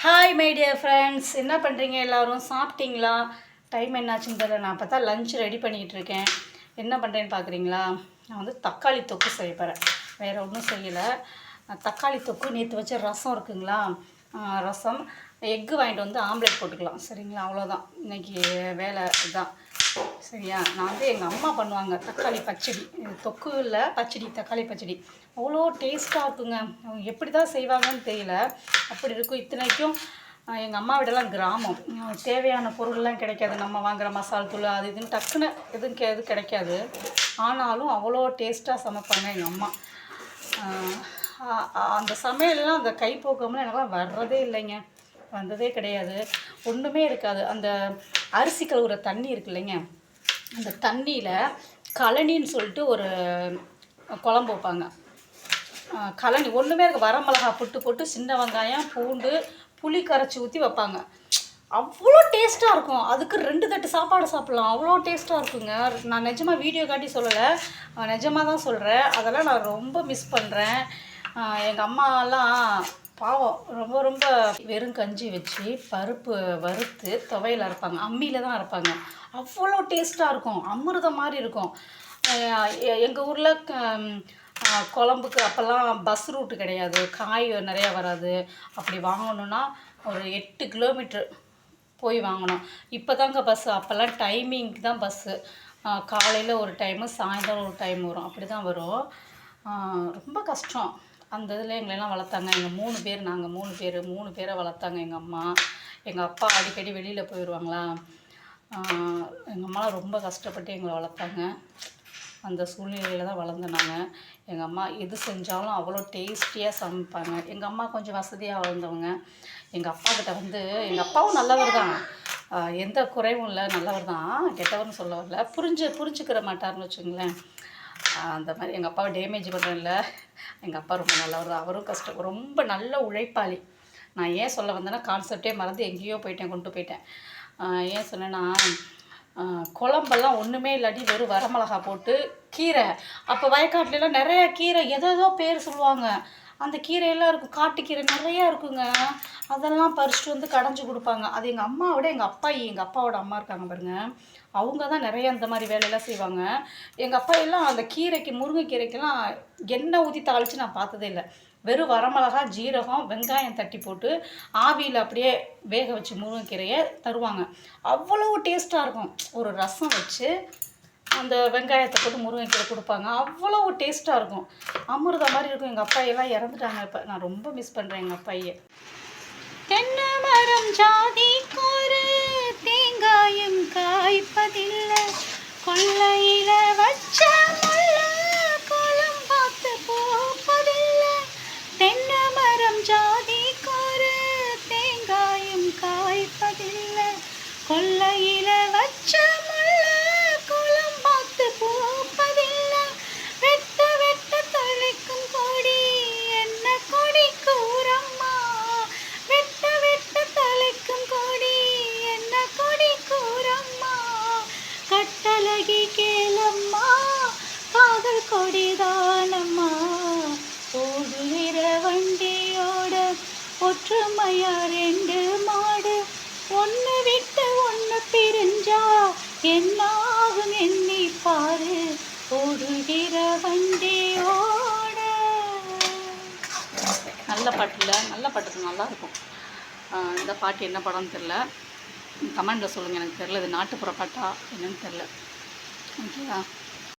Hi my dear friends, என்ன பண்ணுறீங்க? எல்லோரும் சாப்பிட்டீங்களா? டைம் என்னாச்சுன்னு தெரியல. நான் பார்த்தா லஞ்ச் ரெடி பண்ணிக்கிட்டு இருக்கேன். என்ன பண்ணுறேன்னு பார்க்குறீங்களா? நான் வந்து தக்காளி தொக்கு செய்ய போகிறேன். வேறு ஒன்றும் செய்யலை. தக்காளி தொக்கு நேற்று வச்ச ரசம் இருக்குங்களா, ரசம் எக்கு வாங்கிட்டு வந்து ஆம்லேட் போட்டுக்கலாம். சரிங்களா, அவ்வளோதான் இன்றைக்கி வேலை. இதுதான் சரியா. நான் வந்து எங்கள் அம்மா பண்ணுவாங்க தக்காளி பச்சடி. தொக்கு இல்லை, பச்சடி, தக்காளி பச்சடி அவ்வளோ டேஸ்ட்டாக இருக்குங்க. அவங்க எப்படி தான் செய்வாங்கன்னு தெரியல, அப்படி இருக்கும். இத்தனைக்கும் எங்கள் அம்மா வீடெல்லாம் கிராமம். தேவையான பொருள்லாம் கிடைக்காது. நம்ம வாங்குகிற மசால் தூள் அது இதுன்னு டக்குன்னு எது கிடைக்காது. ஆனாலும் அவ்வளோ டேஸ்ட்டாக சமைப்பாங்க எங்கள் அம்மா. அந்த சமையல்லாம் அந்த கைப்போக்கம்லாம் எனக்குலாம் வர்றதே இல்லைங்க, வந்ததே கிடையாது. ஒன்றுமே இருக்காது. அந்த அரிசி கழுவுற தண்ணி இருக்கு இல்லைங்க, அந்த தண்ணியில் கழனின்னு சொல்லிட்டு ஒரு குழம்பு வைப்பாங்க. கழனி ஒன்றுமே இருக்குது. வரமிளகா போட்டு சின்ன வெங்காயம் பூண்டு புளி கரைச்சி ஊற்றி வைப்பாங்க. அவ்வளோ டேஸ்ட்டாக இருக்கும். அதுக்கு 2 தட்டு சாப்பாடு சாப்பிட்லாம். அவ்வளோ டேஸ்ட்டாக இருக்குங்க. நான் நிஜமாக வீடியோ காட்டி சொல்லலை, நிஜமாக தான் சொல்கிறேன். அதெல்லாம் நான் ரொம்ப மிஸ் பண்ணுறேன். எங்கள் அம்மாலாம் பாவம் ரொம்ப வெறும் கஞ்சி வச்சு பருப்பு வறுத்து துவையில் அரைப்பாங்க. அம்மியில் தான் அரைப்பாங்க. அவ்வளோ டேஸ்ட்டாக இருக்கும். அமிர்தம் மாதிரி இருக்கும். எங்கள் ஊரில் குழம்புக்கு அப்போல்லாம் பஸ் ரூட்டு கிடையாது, காய் நிறையா வராது. அப்படி வாங்கணுன்னா ஒரு 8 கிலோமீட்ரு போய் வாங்கணும். இப்போ தாங்க பஸ்ஸு. அப்போல்லாம் டைமிங்க்கு தான் பஸ்ஸு. காலையில் ஒரு டைமு, சாயந்தரம் ஒரு டைம் வரும். அப்படி தான் வரும். ரொம்ப கஷ்டம். அந்த இதில் எங்களெல்லாம் வளர்த்தாங்க. எங்கள் 3 பேர், நாங்கள் 3 பேரை வளர்த்தாங்க எங்கள் அம்மா. எங்கள் அப்பா அடிக்கடி வெளியில் போயிடுவாங்களா. எங்கள் அம்மாலாம் ரொம்ப கஷ்டப்பட்டு எங்களை வளர்த்தாங்க. அந்த சூழ்நிலையில் தான் வளர்ந்தோம் நாங்கள். எங்கள் அம்மா எது செஞ்சாலும் அவ்வளோ டேஸ்டியாக சமைப்பாங்க. எங்கள் அம்மா கொஞ்சம் வசதியாக வளர்ந்தவங்க. எங்கள் அப்பாக்கிட்ட வந்து எங்கள் அப்பாவும் நல்லவர் தான், எந்த குறைவும் இல்லை, நல்லவர் தான், கெட்டவர்னு சொல்ல வரல. புரிஞ்சுக்கிற மாட்டார்னு வச்சுங்களேன். அந்த மாதிரி எங்கள் அப்பாவை டேமேஜ் பண்ணுறேன்ல. எங்கள் அப்பா ரொம்ப நல்லவர் தான். அவரும் ரொம்ப நல்ல உழைப்பாளி. நான் ஏன் சொல்ல வந்தேன்னா கான்செப்டே மறந்து எங்கேயோ கொண்டு போயிட்டேன். ஏன் சொன்னேன்னா, குழம்பெல்லாம் ஒன்றுமே இல்லாட்டி வெறும் வரமிளகா போட்டு கீரை. அப்போ வயக்காட்டுலாம் நிறையா கீரை ஏதோ பேர் சொல்லுவாங்க. அந்த கீரையெல்லாம் இருக்கும், காட்டுக்கீரை நிறையா இருக்குங்க. அதெல்லாம் பறிச்சுட்டு வந்து கடைஞ்சி கொடுப்பாங்க. அது எங்கள் அம்மாவோட எங்கள் அப்பாவோட அம்மா இருக்காங்க பாருங்கள், அவங்க தான் நிறையா இந்த மாதிரி வேலையெல்லாம் செய்வாங்க. எங்கள் அப்பா எல்லாம் அந்த கீரைக்கு, முருங்கைக்கீரைக்கெல்லாம் எண்ணெய் ஊற்றி தாளித்து நான் பார்த்ததே இல்லை. வெறும் வரமிளகா, ஜீரகம், வெங்காயம் தட்டி போட்டு ஆவியில் அப்படியே வேக வச்சு முருங்கைக்கீரையை தருவாங்க. அவ்வளோ டேஸ்ட்டாக இருக்கும். ஒரு ரசம் வச்சு அந்த வெங்காயத்தை போட்டு முருங்கைக்கீரை கொடுப்பாங்க. அவ்வளோ டேஸ்ட்டாக இருக்கும். அமிர்தம் மாதிரி இருக்கும். எங்கள் அப்பாயெல்லாம் இறந்துட்டாங்க. இப்போ நான் ரொம்ப மிஸ் பண்ணுறேன் எங்கள் அப்பாயே. தென்னை மரம் ஜாதி கோரு தேங்காயும் காய்ப்பதில்லை, கொள்ளையில வச்ச கோலம் பார்த்து போப்பதில்லை. தென்னை மரம் ஜாதி கோரு தேங்காயும் காய்ப்பதில்லை, கொள்ளையில வச்ச கோலம் பார்த்து போப்பதில்லை. வெட்ட வெட்ட தலைக்கும் கொடி என்ன கொடி கூறம்மா, வெட்ட வெட்ட தலைக்கும் கொடி என்ன கொடி கூறம்மா, கட்டழகி கேளம்மா காதல் கொடிதானம்மா, ஓடுகிற வண்டியோட ஒற்றுமையா 2 மாடு, ஒன்று விட்டு ஒன்று பிரிஞ்சா என்னாகும் எண்ணி பாரு, ஓடுகிற வண்டியோட. நல்ல பாட்டு இல்லை, நல்ல பாட்டு, நல்லாயிருக்கும். இந்த பாட்டு என்ன படம்னு தெரில, கமெண்டில் சொல்லுங்கள். எனக்கு தெரில, இது நாட்டுப்புற பாட்டா என்னன்னு தெரில. ஓகேவா?